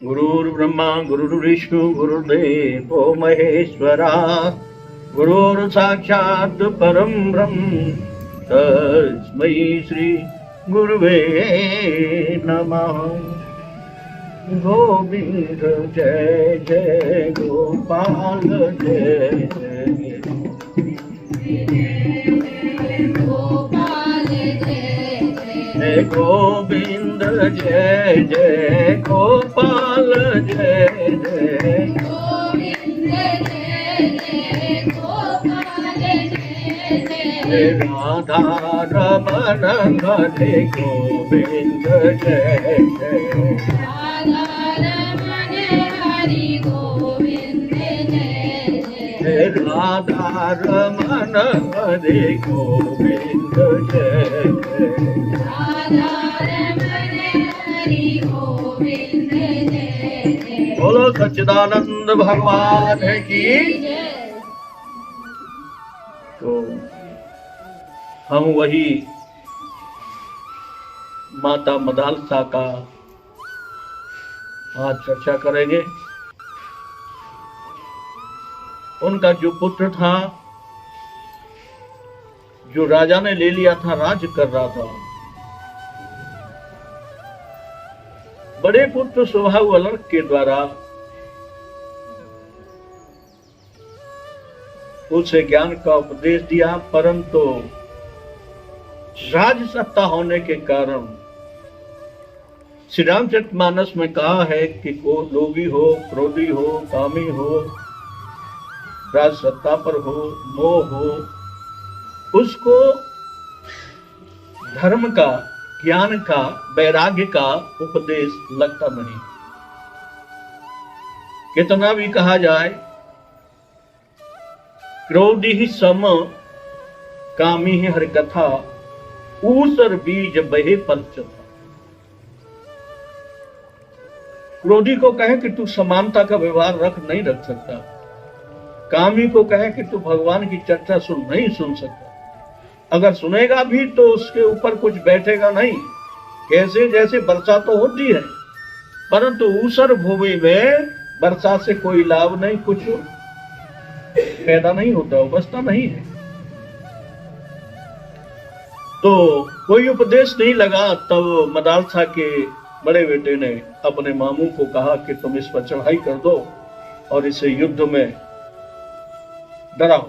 गुरुर्ब्रह्मा गुरुर्विष्णु गुरुर्देवो महेश्वरा गुरुर्साक्षात् परं ब्रह्म तस्मै श्री गुरुवे नमः। गोविंद जय जय गोपाल जय जय गोपाल जय जय गोविंद जय जय गोपाल जय जय गोविंद जय जय गोपाल जय जय राधा रमण हरे गोविंद जय जय राधा रमण हरि गोविंद जय जय राधा रमण हरे गोविंद जय जय राधा रमण हरि गोविंद जय जय बोलो सच्चिदानंद भगवान की। जय। तो हम वही माता मदालसा का आज चर्चा करेंगे। उनका जो पुत्र था, जो राजा ने ले लिया था, राज कर रहा था, बड़े पुत्र स्वभाव अलर्क के द्वारा उसे ज्ञान का उपदेश दिया, परंतु राज सत्ता होने के कारण श्री रामचरितमानस में कहा है कि को लोभी हो, क्रोधी हो, कामी हो, राज सत्ता पर हो, मोह हो, उसको धर्म का, ज्ञान का, वैराग्य का उपदेश लगता नहीं। कितना भी कहा जाए, क्रोधी ही सम कामी ही हर कथा, ऊसर बीज बहे पंचता। क्रोधी को कहे कि तू समानता का व्यवहार रख, नहीं रख सकता। कामी को कहे कि तू भगवान की चर्चा सुन, नहीं सुन सकता। अगर सुनेगा भी तो उसके ऊपर कुछ बैठेगा नहीं। कैसे? जैसे वर्षा तो होती है, परंतु ऊसर भूमि में वर्षा से कोई लाभ नहीं, कुछ पैदा नहीं होता, बसता नहीं है। तो कोई उपदेश नहीं लगा। तब मदालसा के बड़े बेटे ने अपने मामू को कहा कि तुम इस पर चढ़ाई कर दो और इसे युद्ध में डराओ।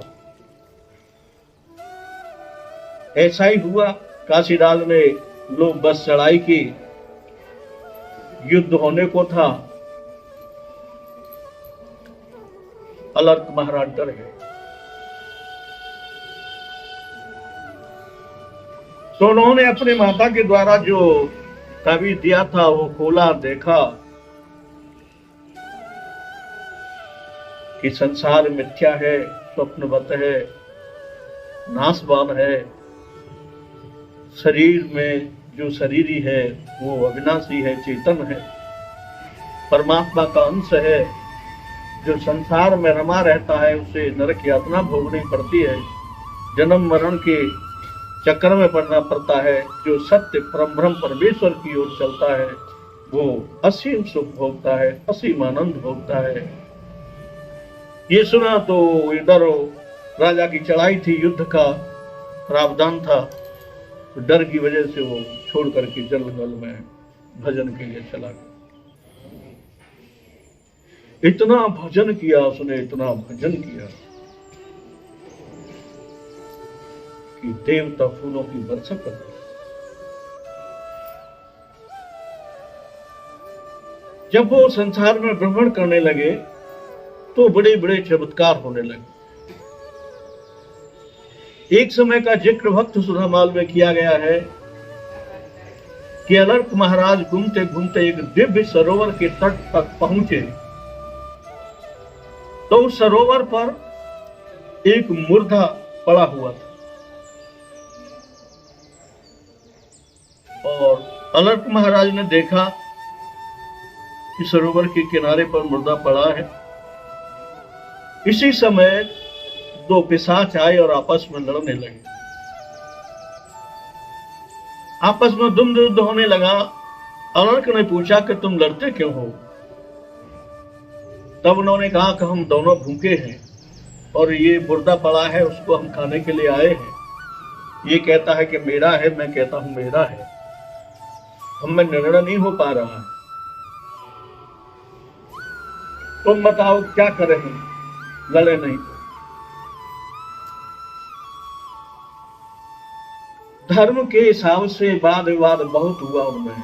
ऐसा ही हुआ। काशीराज ने लोग बस चढ़ाई की, युद्ध होने को था। अलर्क महाराज डर गए। तो उन्होंने अपने माता के द्वारा जो ताबीज दिया था वो खोला, देखा कि संसार मिथ्या है, स्वप्नवत है, नाशवान है। शरीर में जो शरीरी है वो अविनाशी है, चेतन है, परमात्मा का अंश है। जो संसार में रमा रहता है उसे नरक यातना भोगनी पड़ती है, जन्म मरण के चक्कर में पड़ना पड़ता है। जो सत्य परब्रह्म परमेश्वर की ओर चलता है वो असीम सुख भोगता है, असीम आनंद भोगता है। ये सुना तो इधर राजा की चढ़ाई थी, युद्ध का प्रावधान था, तो डर की वजह से वो छोड़ करके जंगल में भजन के लिए चला गया। इतना भजन किया उसने, इतना भजन किया कि देवता फूलों की वर्षा कर दी। जब वो संसार में भ्रमण करने लगे तो बड़े बड़े चमत्कार होने लगे। एक समय का जिक्र भक्त सुधामाल में किया गया है कि अलर्क महाराज घूमते घूमते एक दिव्य सरोवर के तट तक पहुंचे, तो उस सरोवर पर एक मुर्दा पड़ा हुआ था और अलर्क महाराज ने देखा कि सरोवर के किनारे पर मुर्दा पड़ा है। इसी समय दो पिशाच आए और आपस में लड़ने लगे। आपस में द्वंद्व युद्ध होने लगा। अलर्क ने पूछा कि तुम लड़ते क्यों हो? तब उन्होंने कहा कि हम दोनों भूखे हैं और ये मुर्दा पड़ा है, उसको हम खाने के लिए आए हैं। ये कहता है कि मेरा है, मैं कहता हूं मेरा है, हम में निर्णय नहीं हो पा रहा है, तुम बताओ क्या करें, हम लड़े नहीं। धर्म के हिसाब से वाद विवाद बहुत हुआ उनमें।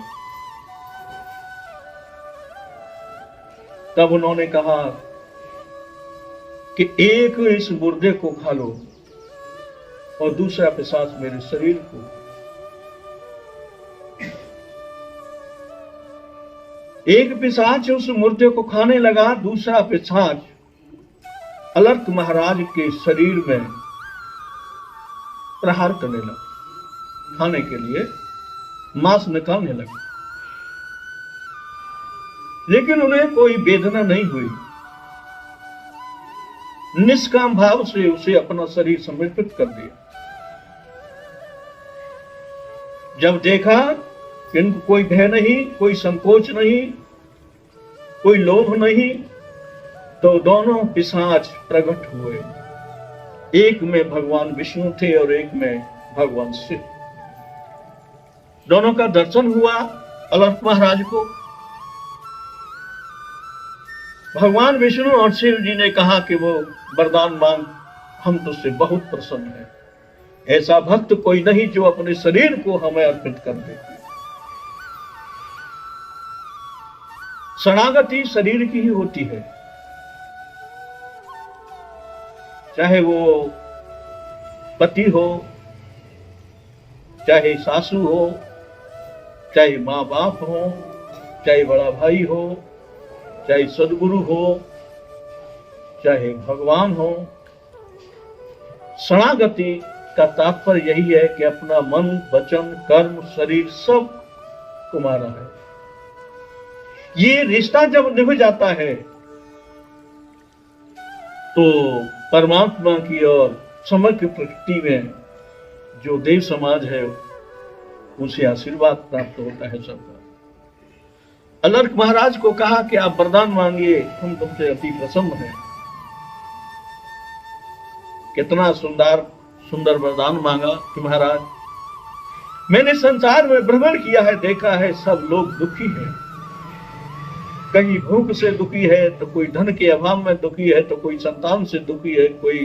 तब उन्होंने कहा कि एक इस मुर्दे को खा लो और दूसरा पिशाच मेरे शरीर को। एक पिशाच उस मुर्दे को खाने लगा, दूसरा पिशाच अलर्क महाराज के शरीर में प्रहार करने लगा, खाने के लिए मांस निकालने लगा। लेकिन उन्हें कोई वेदना नहीं हुई, निष्काम भाव से उसे अपना शरीर समर्पित कर दिया। जब देखा कि इनको कोई भय नहीं, कोई संकोच नहीं, कोई लोभ नहीं, तो दोनों पिशाच प्रकट हुए। एक में भगवान विष्णु थे और एक में भगवान शिव। दोनों का दर्शन हुआ अलर्क महाराज को। भगवान विष्णु और शिव जी ने कहा कि वो वरदान मांग, हम तुझसे बहुत प्रसन्न हैं। ऐसा भक्त कोई नहीं जो अपने शरीर को हमें अर्पित कर दे। शरणागति शरीर की ही होती है, चाहे वो पति हो, चाहे सासू हो, चाहे माँ बाप हो, चाहे बड़ा भाई हो, चाहे सदगुरु हो, चाहे भगवान हो। शरणागति का तात्पर्य यही है कि अपना मन, वचन, कर्म, शरीर सब तुम्हारा है। ये रिश्ता जब निभ जाता है तो परमात्मा की और समग्र प्रकृति में जो देव समाज है उसे आशीर्वाद प्राप्त होता है सबका। अलर्क महाराज को कहा कि आप वरदान मांगिए, हम तुमसे अति प्रसन्न हैं। कितना सुंदर वरदान मांगा कि महाराज, मैंने संसार में भ्रमण किया है, देखा है सब लोग दुखी हैं। कहीं भूख से दुखी है, तो कोई धन के अभाव में दुखी है, तो कोई संतान से दुखी है, कोई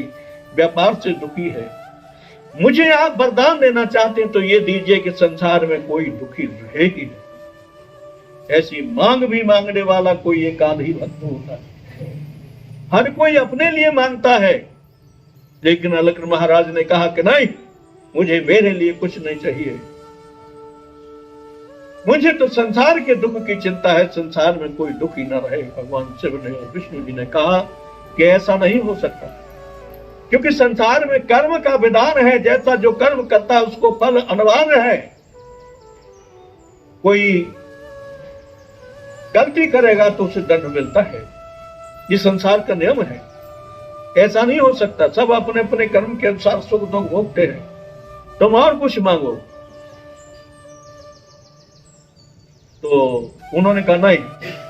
व्यापार से दुखी है। मुझे आप वरदान देना चाहते हैं तो ये दीजिए कि संसार में कोई दुखी रहे ही नहीं। ऐसी मांग भी मांगने वाला कोई एक आध ही भक्त होता है। हर कोई अपने लिए मांगता है, लेकिन अलर्क महाराज ने कहा कि नहीं, मुझे मेरे लिए कुछ नहीं चाहिए, मुझे तो संसार के दुख की चिंता है, संसार में कोई दुखी न रहे। भगवान शिव ने और विष्णु जी ने कहा कि ऐसा नहीं हो सकता, क्योंकि संसार में कर्म का विधान है, जैसा जो कर्म करता है उसको फल अनिवार्य है। कोई गलती करेगा तो उसे दंड मिलता है, ये संसार का नियम है। ऐसा नहीं हो सकता, सब अपने अपने कर्म के अनुसार सुख दुख भोगते हैं, तुम और कुछ मांगो। तो उन्होंने कहा नहीं,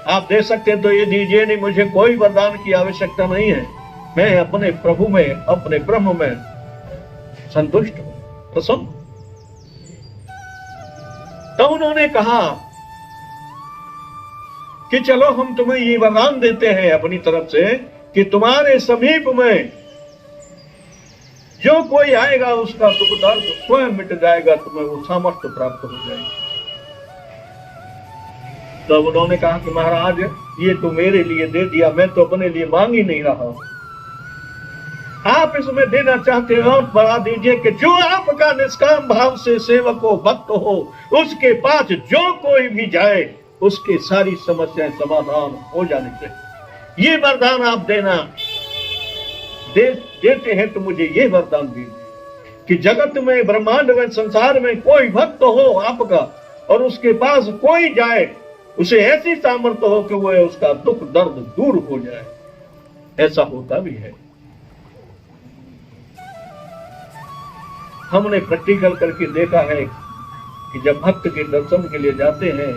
आप दे सकते हैं तो ये दीजिए, नहीं मुझे कोई वरदान की आवश्यकता नहीं है, मैं अपने प्रभु में, अपने ब्रह्म में संतुष्ट हूं, प्रसन्न। तो उन्होंने कहा कि चलो हम तुम्हें ये वरदान देते हैं अपनी तरफ से कि तुम्हारे समीप में जो कोई आएगा उसका दुख दर्द स्वयं मिट जाएगा, तुम्हें वो सामर्थ्य प्राप्त हो जाएगी। तब उन्होंने कहा कि महाराज, ये तो मेरे लिए दे दिया, मैं तो अपने लिए मांग ही नहीं रहा, आप इसमें देना चाहते हो और बढ़ा दीजिए कि जो आपका निष्काम भाव से सेवक हो, भक्त हो, उसके पास जो कोई भी जाए उसके सारी समस्याएं समाधान हो जानी चाहिए। ये वरदान आप देना देते हैं तो मुझे ये वरदान दीजिए कि जगत में, ब्रह्मांड में, संसार में कोई भक्त हो आपका और उसके पास कोई जाए, उसे ऐसी सामर्थ्य हो कि वो उसका दुख दर्द दूर हो जाए। ऐसा होता भी है, हमने प्रैक्टिकल करके देखा है कि जब भक्त के दर्शन के लिए जाते हैं,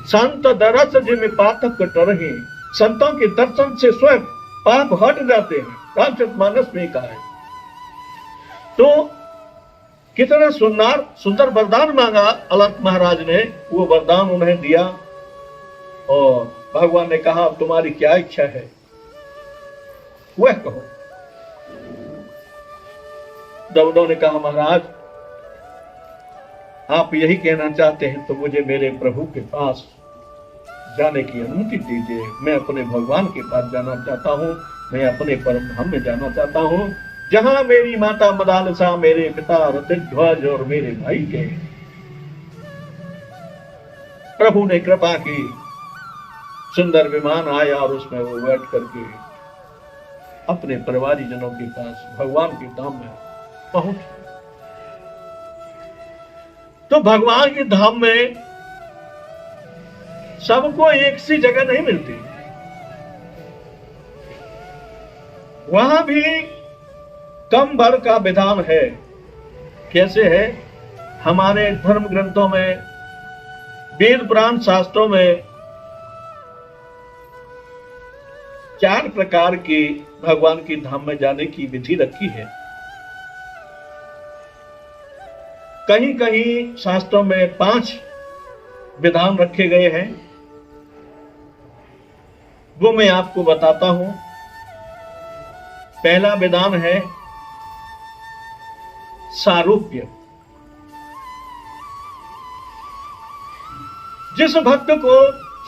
संत दरस जिम पातक टरहि, संतों के दर्शन से स्वयं पाप हट जाते हैं। रामचरितमानस में कहा है। तो कितना सुंदर वरदान मांगा अलख महाराज ने, वो वरदान उन्हें दिया और भगवान ने कहा तुम्हारी क्या इच्छा है वह कहो। जब उन्होंने कहा महाराज आप यही कहना चाहते हैं तो मुझे मेरे प्रभु के पास जाने की अनुमति दीजिए। मैं अपने भगवान के पास जाना चाहता हूँ, मैं अपने परम धाम में जाना चाहता हूँ जहां मेरी माता मदालसा, मेरे पिता रतिध्वज और मेरे भाई के। प्रभु ने कृपा की, सुंदर विमान आया और उसमें वो बैठ करके अपने परिवारी जनों के पास भगवान के धाम में पहुंच। तो भगवान के धाम में सबको एक सी जगह नहीं मिलती, वहां भी कम बड़ का विधान है। कैसे है? हमारे धर्म ग्रंथों में, वेद पुराण शास्त्रों में 4 प्रकार की भगवान की धाम में जाने की विधि रखी है। कहीं कहीं शास्त्रों में 5 विधान रखे गए हैं, वो मैं आपको बताता हूं। पहला विधान है सारूप्य। जिस भक्त को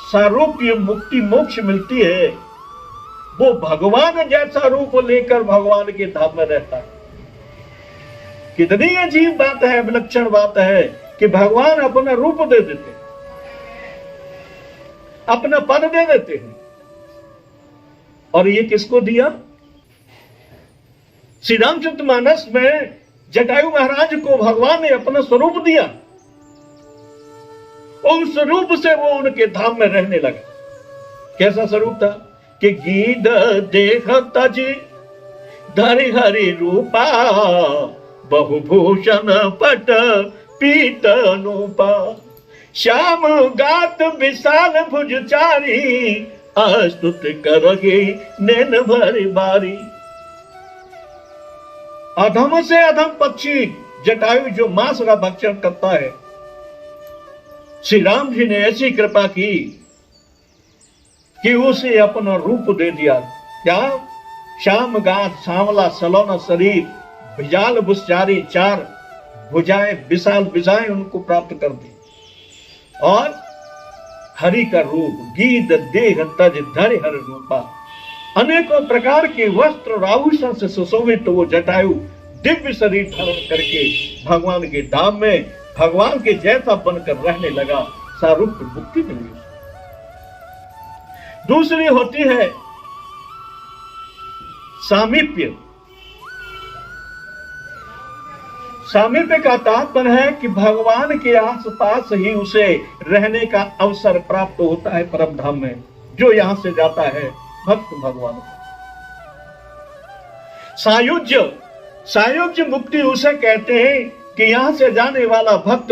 सारूप्य मुक्ति मोक्ष मिलती है वो भगवान जैसा रूप लेकर भगवान के धाम में रहता है। कितनी अजीब बात है, विलक्षण बात है कि भगवान अपना रूप दे देते हैं, अपना पद दे देते हैं। और ये किसको दिया? श्री रामचरितमानस में जटायु महाराज को भगवान ने अपना स्वरूप दिया और उस स्वरूप से वो उनके धाम में रहने लगा। कैसा स्वरूप था कि गीध देख तज धरि हरि रूपा, बहुभूषण पट पीत नूपा, श्याम गात विशाल भुजचारी, अस्तुत करगे नैन भरि बारी। अधम से अधम पक्षी जटायु जो मांस का भक्षण करता है, श्री राम जी ने ऐसी कृपा की कि उसे अपना रूप दे दिया। क्या? श्याम गात, सांवला सलोना शरीर, विशाल भुजचारी, 4 भुजाएं, विशाल भुजाएं उनको प्राप्त कर दी। और हरि का रूप, गीध देह तज धरि हर रूपा, अनेकों प्रकार के वस्त्र और आभूषण से सुशोभित तो वो जटायु दिव्य शरीर धारण करके भगवान के धाम में भगवान के जैसा बनकर रहने लगा। सारूप्य मुक्ति मिली। दूसरी होती है सामीप्य। सामीप्य का तात्पर्य है कि भगवान के आसपास ही उसे रहने का अवसर प्राप्त होता है परम धाम में, जो यहां से जाता है भक्त भगवान। सायुज्य मुक्ति उसे कहते हैं कि यहां से जाने वाला भक्त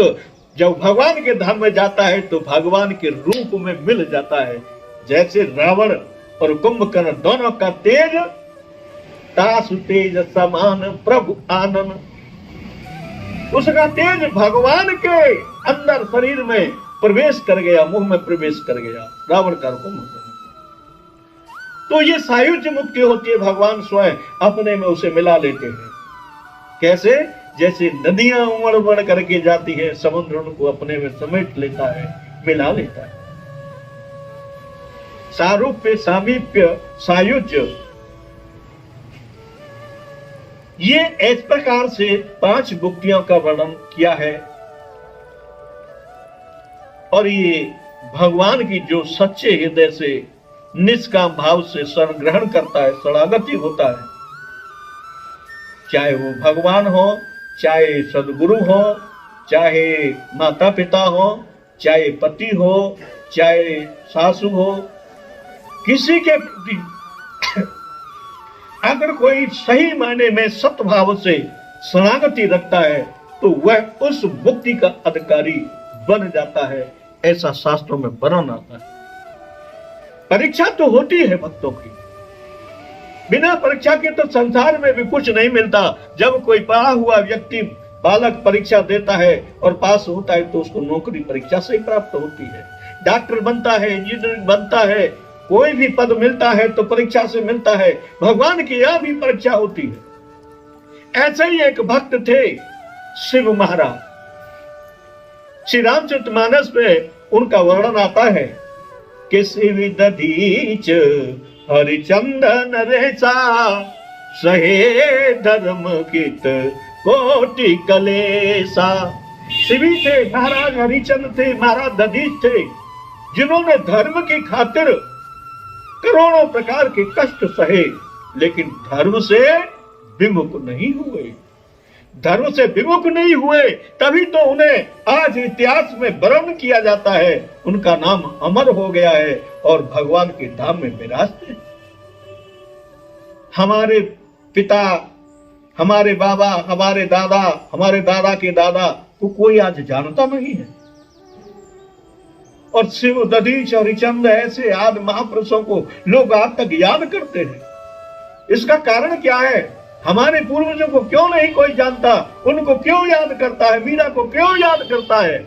जब भगवान के धाम में जाता है तो भगवान के रूप में मिल जाता है। जैसे रावण और कुंभकर्ण दोनों का तेज, तासु तेज समान प्रभु आनन, उसका तेज भगवान के अंदर शरीर में प्रवेश कर गया, मुंह में प्रवेश कर गया, रावण का कुंभकर्ण। तो ये सायुज्य मुक्ति होती है, भगवान स्वयं अपने में उसे मिला लेते हैं। कैसे? जैसे नदियां उमड़ उमड़ करके जाती है, समुद्र उनको अपने में समेट लेता है, मिला लेता है। सारूप्य, सामीप्य, सायुज्य, ये इस प्रकार से 5 मुक्तियों का वर्णन किया है। और ये भगवान की जो सच्चे हृदय से निष्काम भाव से शरण ग्रहण करता है, शरणागति होता है, चाहे वो भगवान हो, चाहे सदगुरु हो, चाहे माता पिता हो, चाहे पति हो, चाहे सासू हो, किसी के प्रति अगर कोई सही मायने में सत्भाव से शरणागति रखता है तो वह उस मुक्ति का अधिकारी बन जाता है। ऐसा शास्त्रों में वर्णन आता है। परीक्षा तो होती है भक्तों की, बिना परीक्षा के तो संसार में भी कुछ नहीं मिलता। जब कोई पढ़ा हुआ व्यक्ति बालक परीक्षा देता है और पास होता है तो उसको नौकरी परीक्षा से ही प्राप्त होती है। डॉक्टर बनता है, इंजीनियर बनता है, कोई भी पद मिलता है तो परीक्षा से मिलता है। भगवान की यह भी परीक्षा होती है। ऐसे ही एक भक्त थे शिव महाराज। श्री रामचरितमानस में उनका वर्णन आता है कि शिव दधीच हरिचंदन रेसा सहे धर्म कित कोटि कलेसा। शिवी थे, महाराज हरिचंद थे, महाराज दधीच थे, जिन्होंने धर्म की खातिर करोड़ों प्रकार के कष्ट सहे, लेकिन धर्म से विमुख नहीं हुए। धर्म से विमुख नहीं हुए, तभी तो उन्हें आज इतिहास में वर्ण किया जाता है। उनका नाम अमर हो गया है और भगवान के धाम में विराजते हैं। हमारे पिता, हमारे बाबा, हमारे दादा के दादा को कोई आज जानता नहीं है। और शिव दधीच हरिचंद ऐसे आदि महापुरुषों को लोग आज तक याद करते हैं। इसका कारण क्या है? हमारे पूर्वजों को क्यों नहीं कोई जानता? उनको क्यों याद करता है? मीरा को क्यों याद करता है?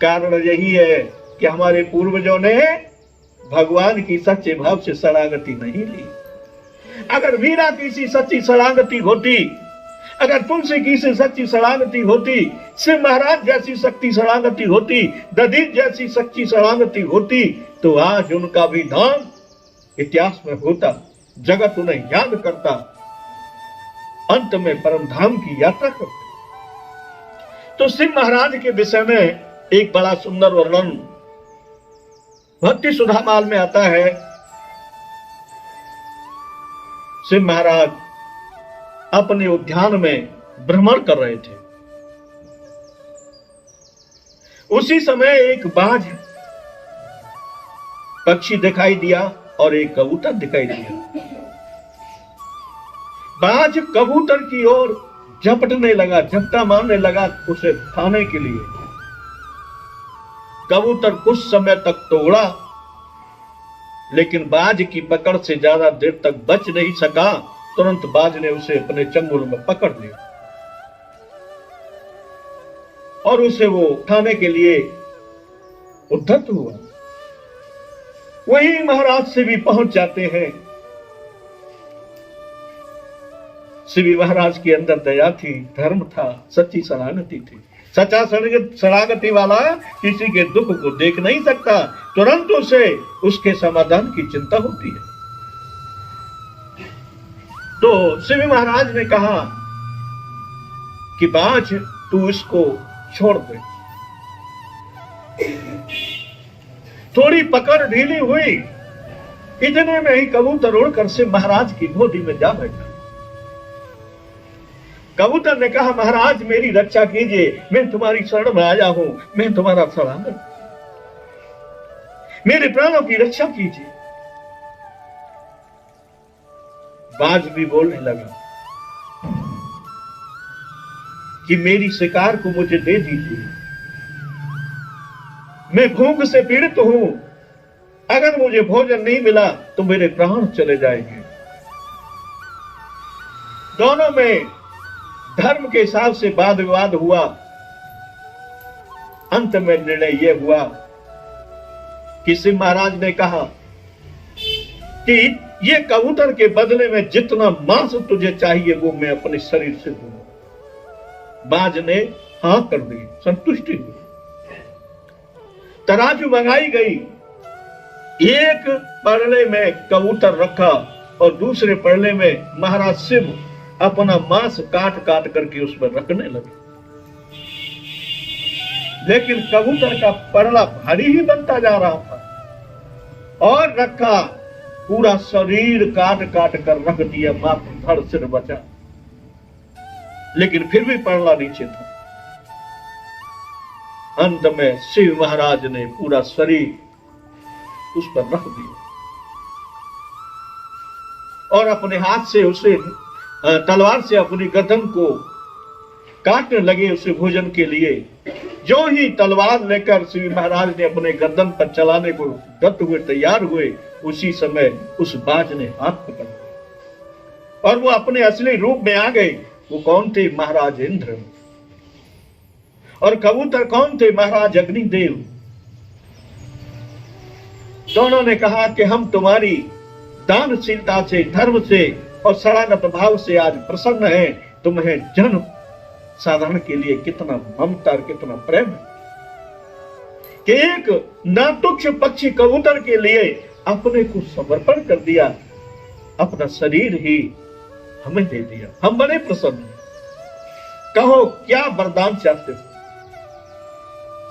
कारण यही है कि हमारे पूर्वजों ने भगवान की सच्चे भाव से शरणागति नहीं ली। अगर मीरा की सी सच्ची शरणागति होती, अगर तुलसी की से सच्ची शरणागति होती, शिव महाराज जैसी सच्ची शरणागति होती, दधीच जैसी सच्ची शरणागति होती, तो आज उनका भी धाम इतिहास में होता, जगत उन्हें याद करता, अंत में परम धाम की यात्रा करते। तो शिव महाराज के विषय में एक बड़ा सुंदर वर्णन भक्ति सुधामाल में आता है। शिव महाराज अपने उद्यान में भ्रमण कर रहे थे। उसी समय एक बाज पक्षी दिखाई दिया और एक कबूतर दिखाई दिया। बाज कबूतर की ओर झपटने लगा, झपटा मारने लगा उसे खाने के लिए। कबूतर कुछ समय तक तो उड़ा, लेकिन बाज की पकड़ से ज्यादा देर तक बच नहीं सका। तुरंत बाज ने उसे अपने चंगुल में पकड़ लिया और उसे वो खाने के लिए उद्धत हुआ। वही महाराज से भी पहुंच जाते हैं। शिवी महाराज के अंदर दया थी, धर्म था, सच्ची शरणागति थी। सच्चा शरणागति वाला किसी के दुख को देख नहीं सकता, तुरंत उसे उसके समाधान की चिंता होती है। तो शिवी महाराज ने कहा कि बाज तू इसको छोड़ दे। थोड़ी पकड़ ढीली हुई, इतने में ही कबूतर उड़कर शिव महाराज की गोदी में जा बैठा। कबूतर ने कहा, महाराज मेरी रक्षा कीजिए, मैं तुम्हारी शरण में आया हूं, मैं तुम्हारा शरणागत, मेरे प्राणों की रक्षा कीजिए। बाज भी बोलने लगा कि मेरी शिकार को मुझे दे दीजिए, मैं भूख से पीड़ित हूं, अगर मुझे भोजन नहीं मिला तो मेरे प्राण चले जाएंगे। दोनों में धर्म के हिसाब से वाद विवाद हुआ। अंत में निर्णय यह हुआ कि शिव महाराज ने कहा कि ये कबूतर के बदले में जितना मांस तुझे चाहिए वो मैं अपने शरीर से दूंगा। बाज ने हाँ कर दी, संतुष्टि हुई। तराजू मंगाई गई, एक पड़ले में कबूतर रखा और दूसरे पड़ले में महाराज शिव अपना मांस काट काट करके उसमें रखने लगे। लेकिन कबूतर का पड़ला भारी ही बनता जा रहा था और रखा, पूरा शरीर काट काट कर रख दिया, मात्र धड़ सिर बचा, लेकिन फिर भी पड़ला नीचे था। अंत में शिव महाराज ने पूरा शरीर उस पर रख दिया और अपने हाथ से उसे तलवार से अपनी गर्दन को काटने लगे उसे भोजन के लिए। जो ही तलवार लेकर शिव महाराज ने अपने गर्दन पर चलाने को डट हुए, तैयार हुए, उसी समय उस बाज ने हाथ पकड़ लिया और वो अपने असली रूप में आ गए। वो कौन थे? महाराज इंद्र। और कबूतर कौन थे? महाराज अग्निदेव। दोनों ने कहा कि हम तुम्हारी दानशीलता से, धर्म से और शरणागत भाव से आज प्रसन्न हैं। तुम्हें जन साधारण के लिए कितना ममता और कितना प्रेम है कि एक नातुक्ष पक्षी कबूतर के लिए अपने को समर्पण कर दिया, अपना शरीर ही हमें दे दिया। हम बड़े प्रसन्न हैं। कहो क्या वरदान चाहते हो?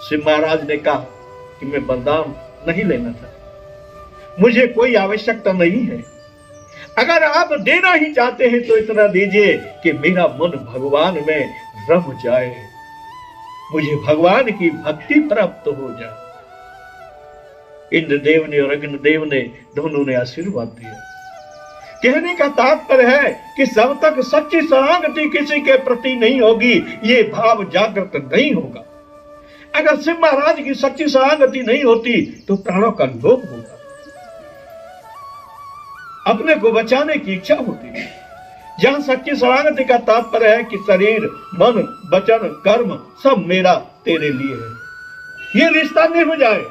शिव महाराज ने कहा कि मैं वरदान नहीं लेना चाहता, मुझे कोई आवश्यकता नहीं है। अगर आप देना ही चाहते हैं तो इतना दीजिए कि मेरा मन भगवान में रम जाए, मुझे भगवान की भक्ति प्राप्त हो जाए। इंद्रदेव ने और अग्निदेव ने दोनों ने आशीर्वाद दिया। कहने का तात्पर्य है कि जब तक सच्ची शरणागति किसी के प्रति नहीं होगी, ये भाव जागृत नहीं होगा। अगर शिव महाराज की सच्ची शरणागति नहीं होती तो प्राणों का लोभ होगा, अपने को बचाने की इच्छा होती है। जहां सच्ची शरणागति का तात्पर्य है कि शरीर, मन, वचन, कर्म सब मेरा तेरे लिए है, ये रिश्ता निभ जाए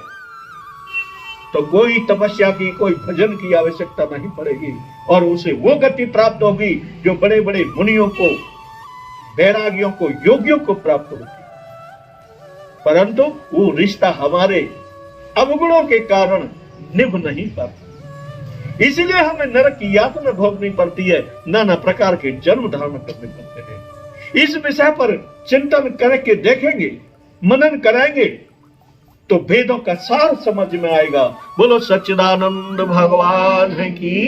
तो कोई तपस्या की, कोई भजन की आवश्यकता नहीं पड़ेगी और उसे वो गति प्राप्त होगी जो बड़े बड़े मुनियों को, वैरागियों को, योगियों को प्राप्त होगी। परंतु वो रिश्ता हमारे अवगुणों के कारण निभ नहीं पाता, इसलिए हमें नरक की यातना भोगनी पड़ती है, नाना प्रकार के जन्म धारण करने पड़ते हैं। इस विषय पर चिंतन करके देखेंगे, मनन करेंगे तो वेदों का सार समझ में आएगा। बोलो सच्चिदानंद भगवान की